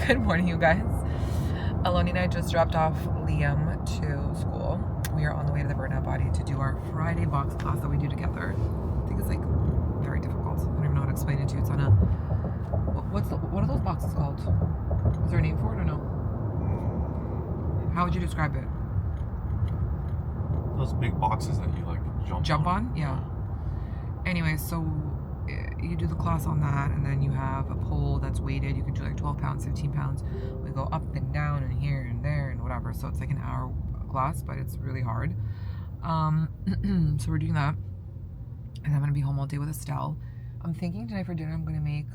Good morning, you guys. Aloni and I just dropped off Liam to school. We are on the way to the Burnout Body to do our Friday box class that we do together. I think it's like very difficult. I don't even know how to explain it to you. It's on a what are those boxes called? Is there a name for it or no? How would you describe it? Those big boxes that you like jump on? Yeah. Anyway, so you do the class on that, and then you have a pole that's weighted. You can do like 12 pounds, 15 pounds. We go up and down and here and there and whatever. So it's like an hour class, but it's really hard. So we're doing that, and I'm gonna be home all day with Estelle. I'm thinking tonight for dinner I'm gonna make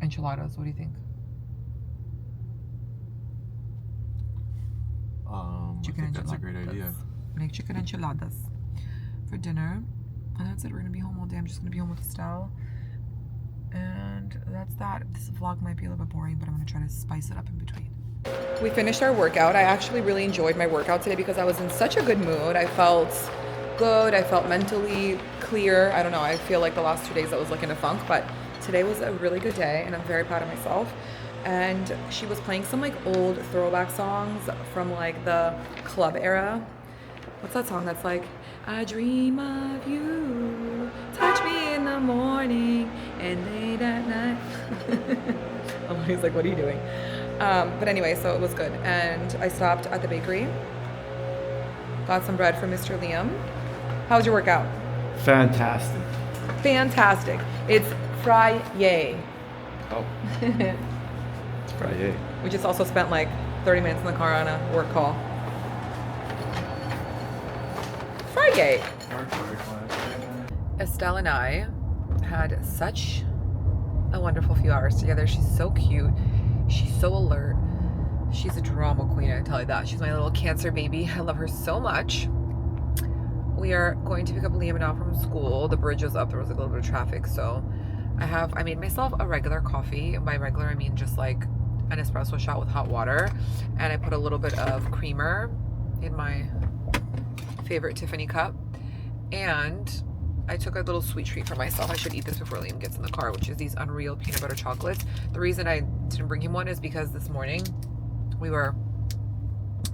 enchiladas. What do you think? Chicken enchiladas. That's a great idea. Make chicken enchiladas for dinner. And that's it. We're gonna be home all day. I'm just gonna be home with Estelle. And that's that. This vlog might be a little bit boring, but I'm gonna try to spice it up in between. We finished our workout. I actually really enjoyed my workout today because I was in such a good mood. I felt good. I felt mentally clear. I don't know. I feel like the last 2 days I was like in a funk, but today was a really good day and I'm very proud of myself. And she was playing some like old throwback songs from like the club era. What's that song that's like, I dream of you, touch me in the morning and late at night. He's like, what are you doing? But anyway, so it was good. And I stopped at the bakery, got some bread from Mr. Liam. How was your workout? Fantastic. Fantastic. It's Friday. Oh. It's Friday. We just also spent like 30 minutes in the car on a work call. Friday. Estelle and I had such a wonderful few hours together. She's so cute. She's so alert. She's a drama queen, I tell you that. She's my little Cancer baby. I love her so much. We are going to pick up Liam now from school. The bridge was up. There was like a little bit of traffic. So I made myself a regular coffee. By regular, I mean just like an espresso shot with hot water. And I put a little bit of creamer in my favorite Tiffany cup. And I took a little sweet treat for myself. I should eat this before Liam gets in the car, which is these Unreal peanut butter chocolates. The reason I didn't bring him one is because this morning we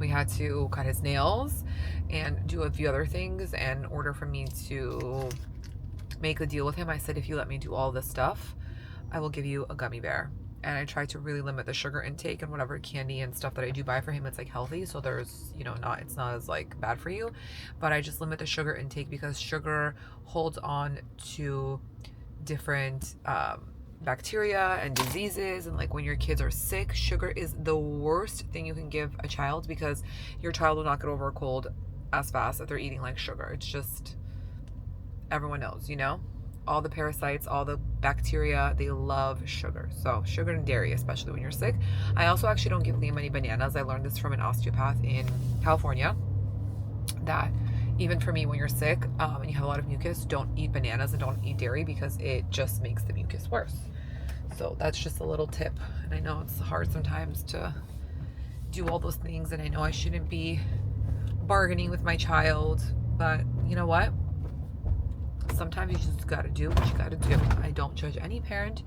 had to cut his nails and do a few other things and order for me to make a deal with him. I said, if you let me do all this stuff, I will give you a gummy bear. And I try to really limit the sugar intake and whatever candy and stuff that I do buy for him. It's like healthy, so there's, you know, it's not as like bad for you, but I just limit the sugar intake because sugar holds on to different bacteria and diseases. And like when your kids are sick, sugar is the worst thing you can give a child because your child will not get over a cold as fast if they're eating like sugar. It's just, everyone knows, you know, all the parasites, all the bacteria, they love sugar. So sugar and dairy, especially when you're sick. I also actually don't give Liam any bananas. I learned this from an osteopath in California, that even for me, when you're sick and you have a lot of mucus, don't eat bananas and don't eat dairy because it just makes the mucus worse. So that's just a little tip. And I know it's hard sometimes to do all those things, and I know I shouldn't be bargaining with my child, but you know what? Sometimes you just gotta do what you gotta do. I don't judge any parent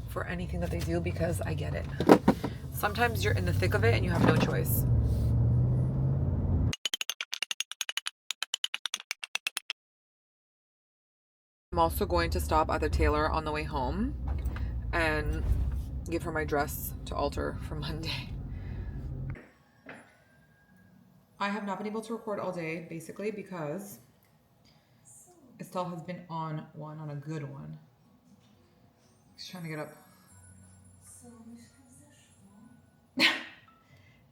for anything that they do because I get it. Sometimes you're in the thick of it and you have no choice. I'm also going to stop at the Tailor on the way home and give her my dress to alter for Monday. I have not been able to record all day, basically, because Estelle has been on a good one. She's trying to get up.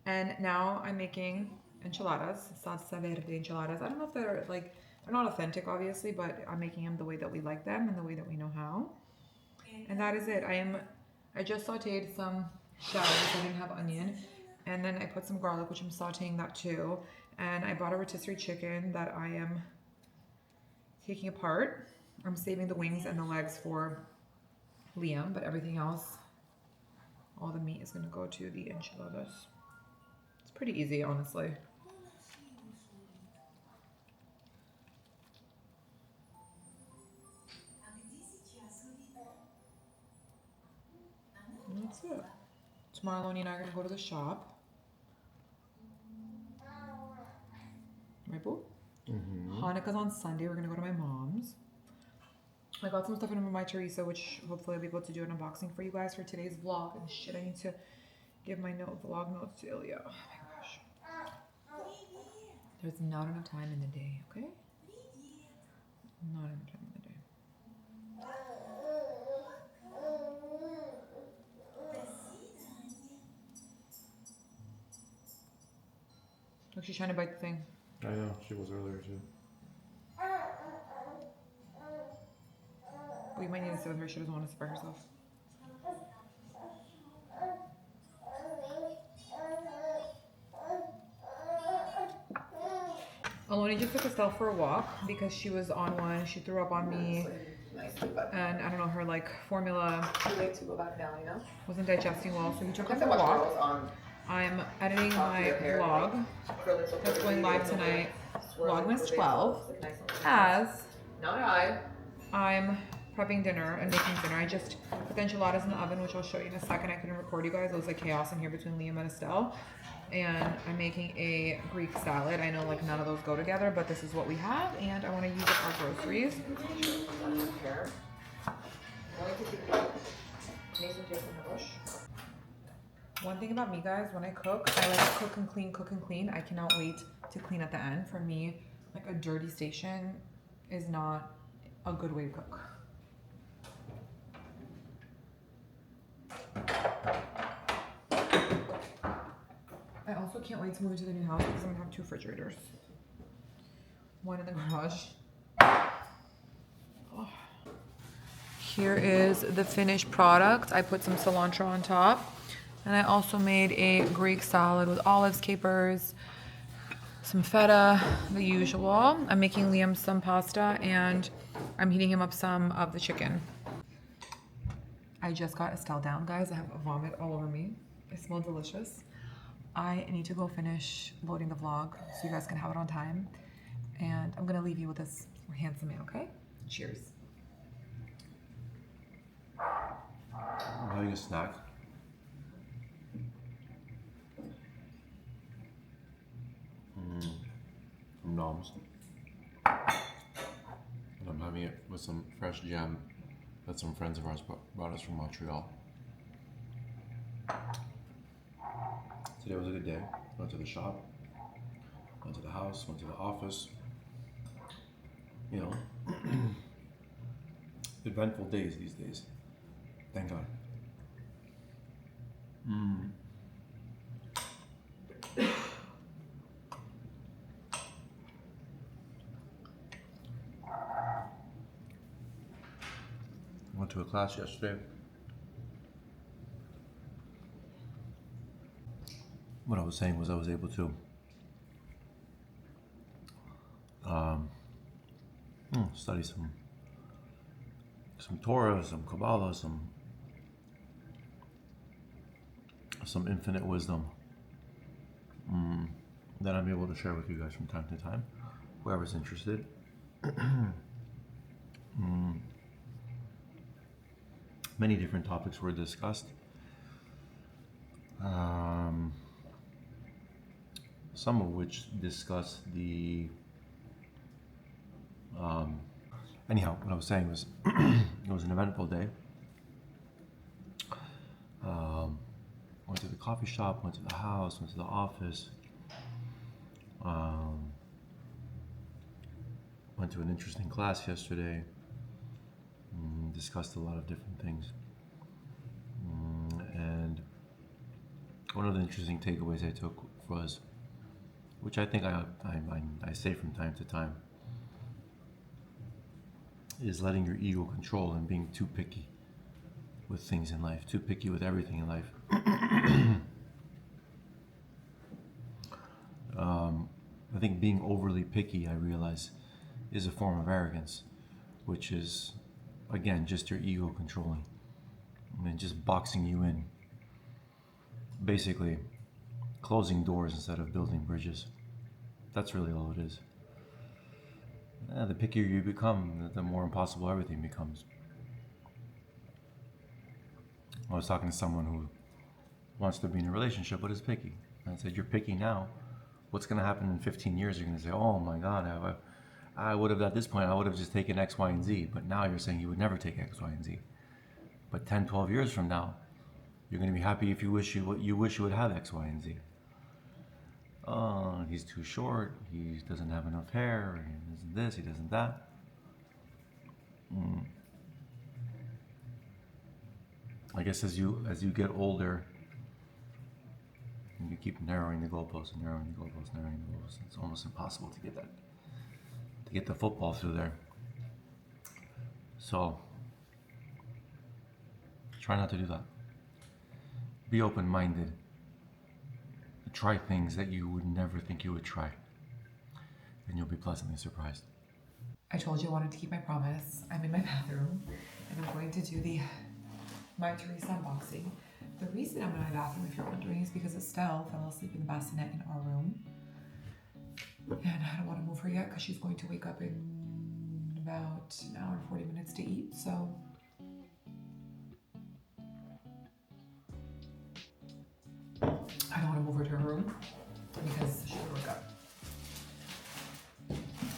And now I'm making enchiladas, salsa verde enchiladas. I don't know if they're like, they're not authentic, obviously, but I'm making them the way that we like them and the way that we know how. And that is it. I just sauteed some shallots. I didn't have onion. And then I put some garlic, which I'm sauteing that too. And I bought a rotisserie chicken that I am taking apart. I'm saving the wings and the legs for Liam, but everything else, all the meat is going to go to the enchiladas. It's pretty easy, honestly. And that's it. It's Tomorrow, Aloni and I are gonna go to the shop. Right, boo? Hanukkah's on Sunday. We're gonna go to my mom's. I got some stuff in my Mytheresa, which hopefully I'll be able to do an unboxing for you guys for today's vlog. And shit, I need to give my vlog notes to Ilya. Oh my gosh. There's not enough time in the day, okay? Not enough time in the day. Look, she's trying to bite the thing. I know, she was earlier too. We might need to sit with her. She doesn't want to sit by herself. Aloni just took Estelle for a walk because she was on one. She threw up on me. And I don't know, her like formula wasn't digesting well, so he took her for a walk. I'm editing my vlog that's going live tonight, Vlogmas 12, as I'm prepping dinner and making dinner. I just put the enchiladas in the oven, which I'll show you in a second. I couldn't record you guys. It was like chaos in here between Liam and Estelle. And I'm making a Greek salad. I know like none of those go together, but this is what we have, and I want to use up our groceries. One thing about me, guys, when I cook, I like to cook and clean. I cannot wait to clean at the end. For me, like a dirty station is not a good way to cook. I also can't wait to move into the new house because I'm gonna have 2 refrigerators. One in the garage. Oh. Here is the finished product. I put some cilantro on top. And I also made a Greek salad with olives, capers, some feta, the usual. I'm making Liam some pasta and I'm heating him up some of the chicken. I just got Estelle down, guys. I have vomit all over me. It smells delicious. I need to go finish loading the vlog so you guys can have it on time. And I'm gonna leave you with this handsome man, okay? Cheers. I'm having a snack. From Nom's. And I'm having it with some fresh jam that some friends of ours brought us from Montreal. Today was a good day. Went to the shop, went to the house, went to the office. You know, eventful days these days. Thank God. Went to a class yesterday. What I was saying was I was able to study some Torah, some Kabbalah, some infinite wisdom that I'm able to share with you guys from time to time, whoever's interested. Many different topics were discussed. Some of which discuss the anyhow, what I was saying was it was an eventful day. Went to the coffee shop, went to the house, went to the office, went to an interesting class yesterday, discussed a lot of different things, and one of the interesting takeaways I took was, which I think I say from time to time, is letting your ego control and being too picky with things in life, too picky with everything in life. I think being overly picky, I realize, is a form of arrogance, which is, again, just your ego controlling and just boxing you in. Basically, closing doors instead of building bridges. That's really all it is. The pickier you become, the more impossible everything becomes. I was talking to someone wants to be in a relationship but is picky. And I said, you're picky now. What's going to happen in 15 years? You're going to say, oh my God, I would have, at this point, I would have just taken X, Y, and Z. But now you're saying you would never take X, Y, and Z. But 10, 12 years from now, you're going to be happy if you wish you would have X, Y, and Z. Oh, he's too short. He doesn't have enough hair. He doesn't this. He doesn't that. I guess as you get older, you keep narrowing the goalposts and narrowing the goalposts, narrowing the goalposts. It's almost impossible to get the football through there. So try not to do that. Be open-minded. Try things that you would never think you would try, and you'll be pleasantly surprised. I told you I wanted to keep my promise. I'm in my bathroom, and I'm going to do the Mytheresa unboxing. The reason I'm in my bathroom, if you're wondering, is because Estelle fell asleep in the bassinet in our room, and I don't want to move her yet because she's going to wake up in about an hour and 40 minutes to eat, so I don't want to move her to her room because she'll wake up.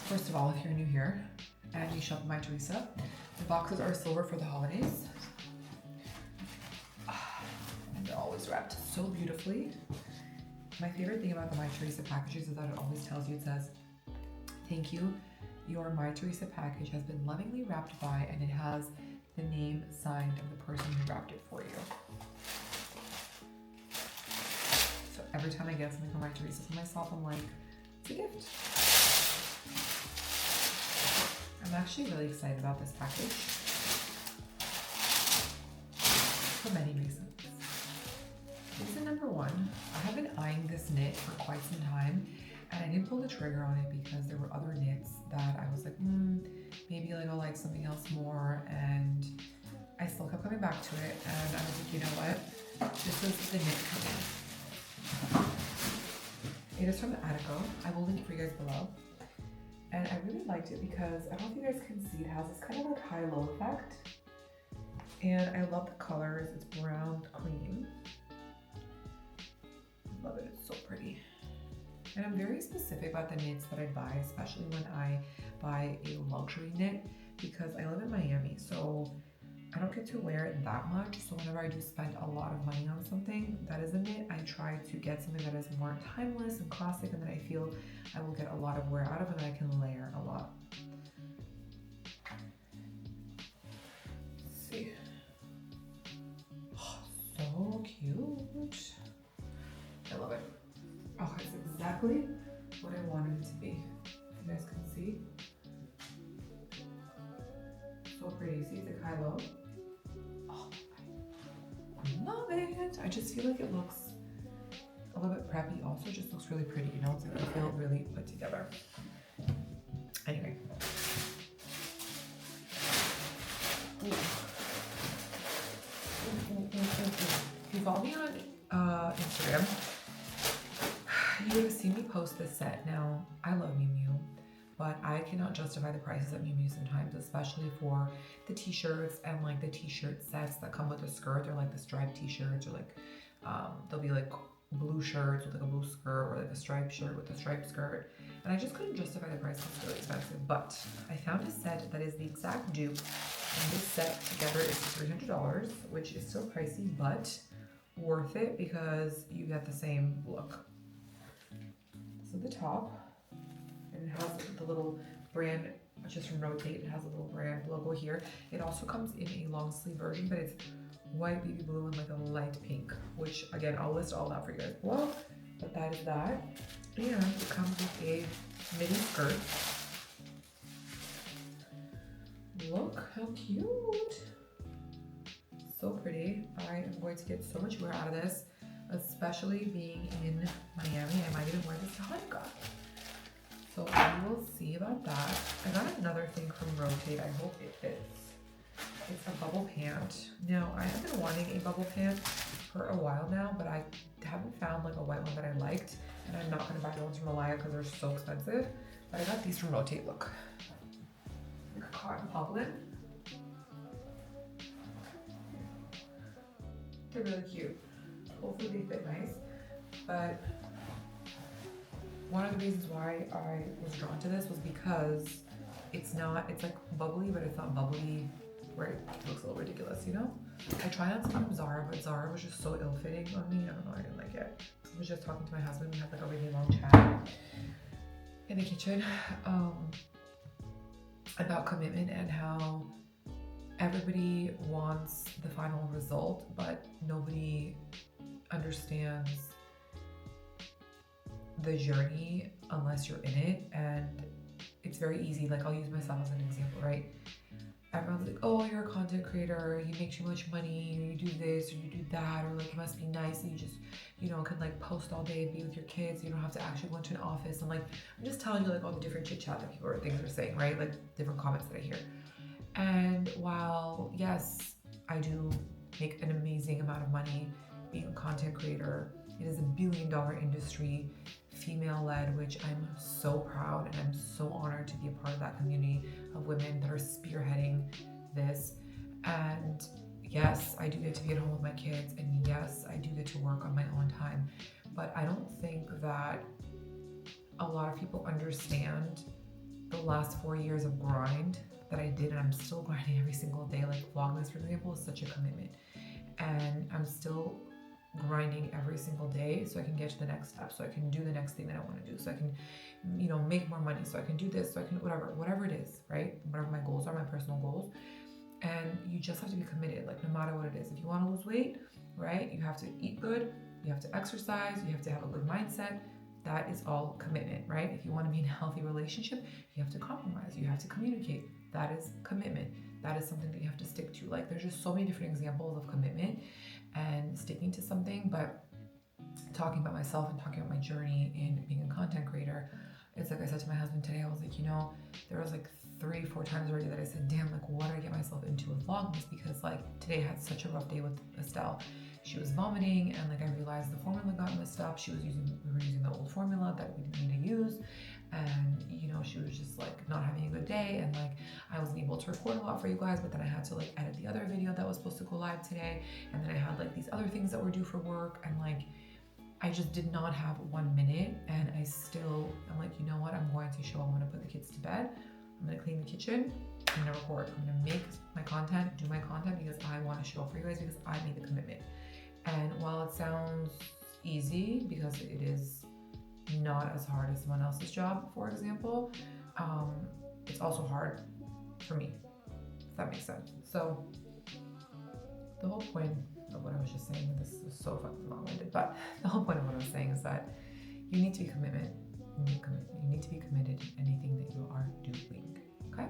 First of all, if you're new here and you shop at Mytheresa, the boxes are silver for the holidays. And they're always wrapped so beautifully. My favorite thing about the Mytheresa packages is that it always tells you, it says, thank you, your Mytheresa package has been lovingly wrapped by, and it has the name signed of the person who wrapped it for you. So every time I get something from Mytheresa for myself, I'm like, it's a gift. I'm actually really excited about this package for many reasons. Reason number one, I have been eyeing this knit for quite some time, and I didn't pull the trigger on it because there were other knits that I was like, maybe like I'll like something else more, and I still kept coming back to it, and I was like, you know what, this is the knit for me. It is from Attico. I will link it for you guys below. And I really liked it because, I don't know if you guys can see, it has this kind of like high-low effect. And I love the colors. It's brown cream. Love it, it's so pretty. And I'm very specific about the knits that I buy, especially when I buy a luxury knit, because I live in Miami, so I don't get to wear it that much. So whenever I do spend a lot of money on something that is a knit, I try to get something that is more timeless and classic, and that I feel I will get a lot of wear out of, and I can layer a lot. Let's see. Oh, so cute. I love it. Oh, it's exactly what I wanted it to be. You guys can see. So pretty. See, it's like high-low. Oh, I love it. I just feel like it looks a little bit preppy. Also, just looks really pretty. You know, it's like I feel really put together. Anyway. If you follow me on Instagram, you would have seen me post this set. Now, I love Miu Miu, but I cannot justify the prices at Miu Miu sometimes, especially for the t-shirts and like the t-shirt sets that come with a skirt. They're like the striped t-shirts, or like they'll be like blue shirts with like a blue skirt, or like a striped shirt with a striped skirt. And I just couldn't justify the price. It's really expensive. But I found a set that is the exact dupe, and this set together is $300, which is still pricey, but worth it because you get the same look. So the top, and it has the little brand, which is from Rotate. It has a little brand logo here. It also comes in a long sleeve version, but it's white, baby blue, and like a light pink, which again, I'll list all that for you guys below. But that is that. And it comes with a midi skirt. Look how cute. So pretty. I am going to get so much wear out of this, especially being in Miami. I might even wear this to Hanukkah. So we will see about that. I got another thing from Rotate. I hope it fits. It's a bubble pant. Now, I have been wanting a bubble pant for a while now, but I haven't found like a white one that I liked. And I'm not going to buy the ones from Alaya because they're so expensive. But I got these from Rotate. Look. Like a cotton poplin. They're really cute. hopefully they fit nice. But one of the reasons why I was drawn to this was because it's like bubbly, but it's not bubbly where it looks a little ridiculous, you know? I tried on some from Zara, but Zara was just so ill-fitting on me. I don't know, I didn't like it. I was just talking to my husband. We had like a really long chat in the kitchen about commitment and how everybody wants the final result, but nobody understands the journey unless you're in it. And it's very easy. Like, I'll use myself as an example, right? Everyone's like, oh, you're a content creator, you make too much money, or you do this, or you do that, or like, it must be nice that you just, you know, can like post all day and be with your kids, you don't have to actually go into an office. And like, I'm just telling you like all the different chit chat that people or things are saying, right? Like different comments that I hear. And while, yes, I do make an amazing amount of money being a content creator, it is $1 billion industry, female-led, which I'm so proud and I'm so honored to be a part of that community of women that are spearheading this. And yes, I do get to be at home with my kids, and yes, I do get to work on my own time. But I don't think that a lot of people understand the last 4 years of grind that I did, and I'm still grinding every single day. Like Vlogmas, for example, is such a commitment, and I'm still grinding every single day so I can get to the next step, so I can do the next thing that I want to do, so I can, you know, make more money, so I can do this, so I can whatever it is, right? Whatever my goals are, my personal goals. And you just have to be committed, like no matter what it is. If you want to lose weight, right, you have to eat good, you have to exercise, you have to have a good mindset. That is all commitment, right? If you want to be in a healthy relationship, you have to compromise, you have to communicate. That is commitment. That is something that you have to stick to. Like, there's just so many different examples of commitment and sticking to something. But talking about myself and talking about my journey in being a content creator, it's like I said to my husband today, I was like, you know, there was like 3-4 times already that I said, damn, like what did I get myself into with Vlogmas? Because like today I had such a rough day with Estelle. She was vomiting, and like I realized the formula got messed up. We were using the old formula that we didn't need to use, and you know, she was just like not having a good day, and like I wasn't able to record a lot for you guys, but then I had to like edit the other video that was supposed to go live today, and then I had like these other things that were due for work, and like I just did not have 1 minute, and I'm like, you know what, I'm going to show, I'm gonna put the kids to bed, I'm gonna clean the kitchen, I'm gonna record, I'm gonna make my content, do my content, because I want to show up for you guys, because I made the commitment. And while it sounds easy, because it is not as hard as someone else's job, for example, it's also hard for me, if that makes sense. So the whole point of what I was just saying, and this is so fucking long-winded, but the whole point of what I was saying is that you need to be committed. You need to be committed in anything that you are doing, okay?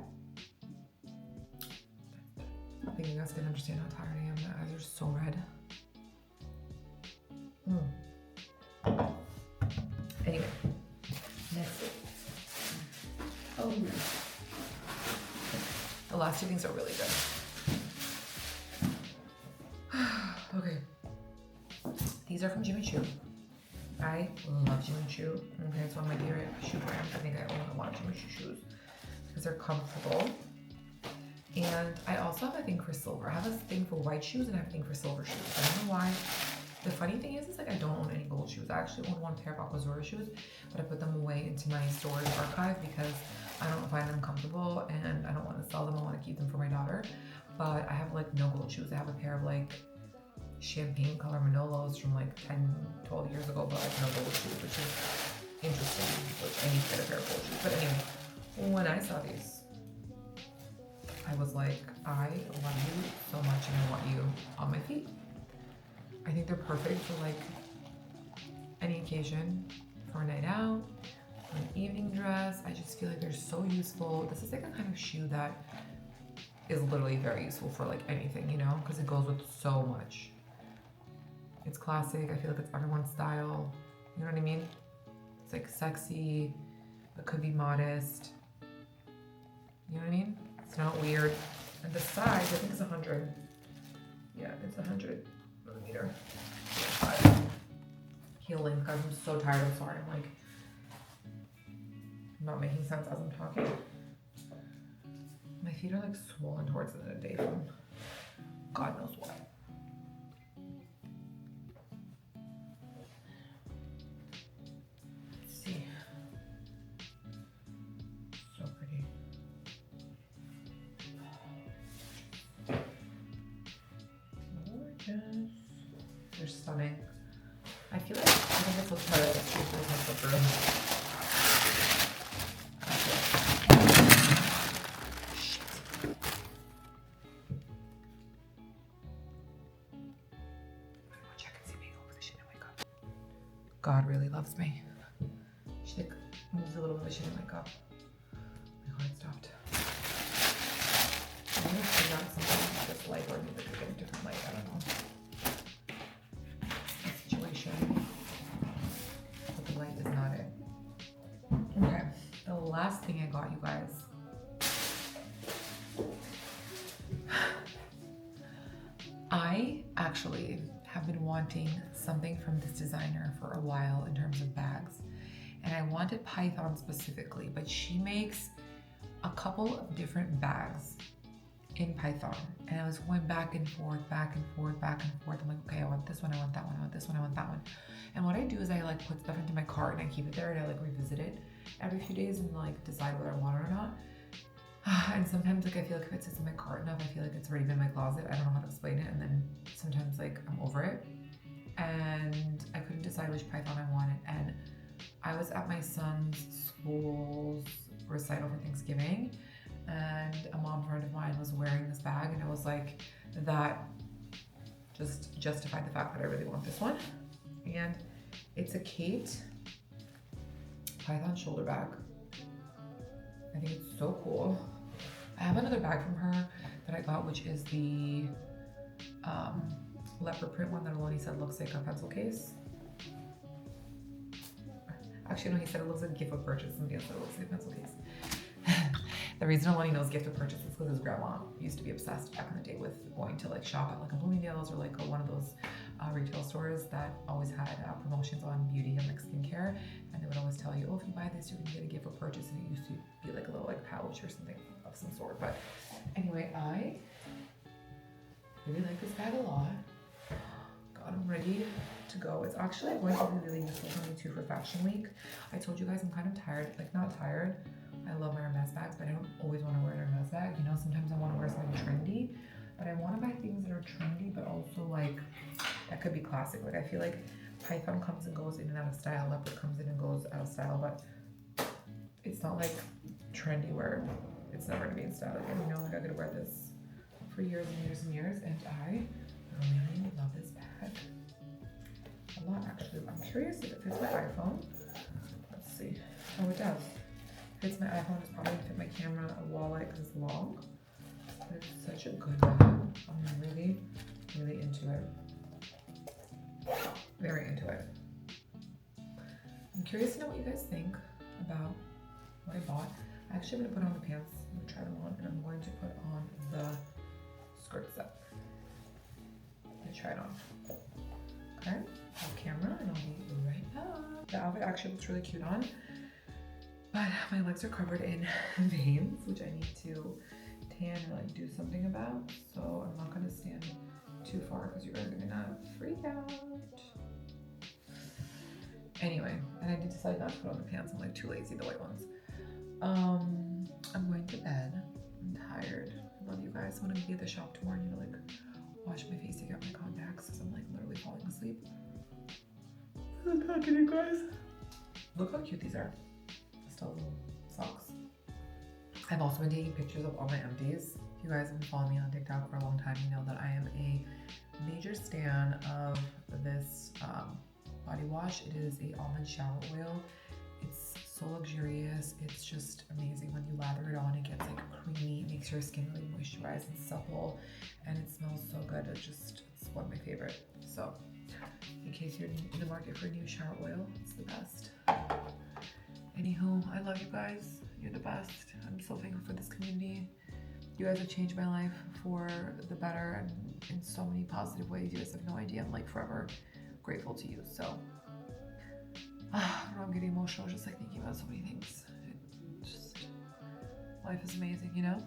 I think you guys can understand how tired I am. My eyes are so red. Anyway, next thing. Oh, the last two things are really good. Okay, these are from Jimmy Choo. I love Jimmy Choo. Okay, it's one of my favorite shoe brands. I think I own a lot of Jimmy Choo shoes because they're comfortable. And I also have a thing for silver. I have a thing for white shoes and I have a thing for silver shoes. I don't know why. The funny thing is like I don't own any gold shoes. I actually own one pair of Aquazora shoes, but I put them away into my storage archive because I don't find them comfortable and I don't want to sell them. I want to keep them for my daughter. But I have like no gold shoes. I have a pair of like champagne color Manolos from like 10-12 years ago, but like no gold shoes, which is interesting, which I need to get a pair of gold shoes. But anyway, when I saw these, I was like, I love you so much and I want you on my feet. I think they're perfect for like any occasion, for a night out, for an evening dress. I just feel like they're so useful. This is like a kind of shoe that is literally very useful for like anything, you know, because it goes with so much. It's classic. I feel like it's everyone's style. You know what I mean? It's like sexy, but could be modest. You know what I mean? It's not weird. And the size, I think it's 100. Yeah, it's 100 millimeter. Heel length, guys. I'm so tired. I'm sorry. I'm like not making sense as I'm talking. My feet are like swollen towards the end of the day from God knows what. They're stunning. I feel like, I think this looks better than my slipper. God really loves me. She like moves a little bit, but she didn't wake up. My heart stopped. I'm gonna figure out something with this light, or maybe I could get a different light. I don't know. The situation. But the light is not it. Okay. The last thing I got, you guys. I actually have been wanting something from this designer for a while in terms of bags, and I wanted Python specifically, but she makes a couple of different bags in Python, and I was going back and forth, back and forth, back and forth. I'm like, okay, I want this one, I want that one, I want this one, I want that one. And what I do is I like put stuff into my cart and I keep it there, and I like revisit it every few days and like decide whether I want it or not. And sometimes like I feel like if it sits in my cart enough, I feel like it's already been in my closet. I don't know how to explain it, and then sometimes like I'm over it, and I couldn't decide which Python I wanted. And I was at my son's school's recital for Thanksgiving, and a mom friend of mine was wearing this bag, and I was like, that just justified the fact that I really want this one. And it's a Kate Python shoulder bag. I think it's so cool. I have another bag from her that I got, which is the leopard print one that Aloni said looks like a pencil case. Actually, no, he said it looks like a gift of purchase. Somebody else said it looks like a pencil case. The reason Aloni knows gift of purchase is because his grandma used to be obsessed back in the day with going to like shop at like a Bloomingdale's or like one of those retail stores that always had promotions on beauty and like skincare, and they would always tell you, oh, if you buy this, you're gonna get a gift of purchase, and it used to be like a little like pouch or something of some sort. But anyway, I really like this bag a lot. Got them ready to go. It's actually going to be really useful for me too for Fashion Week. I told you guys I'm kind of tired, like not tired. I love my Hermes bags, but I don't always want to wear an Hermes bag. You know, sometimes I want to wear something trendy, but I want to buy things that are trendy, but also like that could be classic. Like I feel like Python comes and goes in and out of style, leopard comes in and goes out of style, but it's not like trendy where it's never gonna be in style again. You know, like I could wear this for years and years and years, and I really love this bag a lot. Actually, I'm curious if it fits my iPhone. Let's see. Oh, it does. Fits my iPhone. It's probably gonna fit my camera, a wallet, because it's long. But it's such a good bag. I'm really, really into it. Very into it. I'm curious to know what you guys think about what I bought. Actually, I'm gonna put on the pants. I'm gonna try them on, and I'm going to put on the skirt set. I'm gonna try it on. Okay, off camera, and I'll be right back. The outfit actually looks really cute on, but my legs are covered in veins, which I need to tan and like do something about. So I'm not gonna stand too far because you guys are gonna freak out. Anyway, and I did decide not to put on the pants. I'm like too lazy, the white ones. I'm going to bed. I'm tired. I love you guys. I'm gonna be at the shop tomorrow. I need to like wash my face, take out my contacts because I'm like literally falling asleep. I'm talking to you guys. Look how cute these are. Still little socks. I've also been taking pictures of all my empties. If you guys have been following me on TikTok for a long time, you know that I am a major stan of this body wash. It is a almond shower oil. It's so luxurious. It's just amazing when you lather it on. It gets like creamy. It makes your skin really moisturized and supple, and it smells so good. It's one of my favorite. So in case you're in the market for a new shower oil, it's the best. Anywho, I love you guys. You're the best. I'm so thankful for this community. You guys have changed my life for the better and in so many positive ways. You guys have no idea. I'm like forever grateful to you. So I don't know, I'm getting emotional just like thinking about so many things. Life is amazing, you know?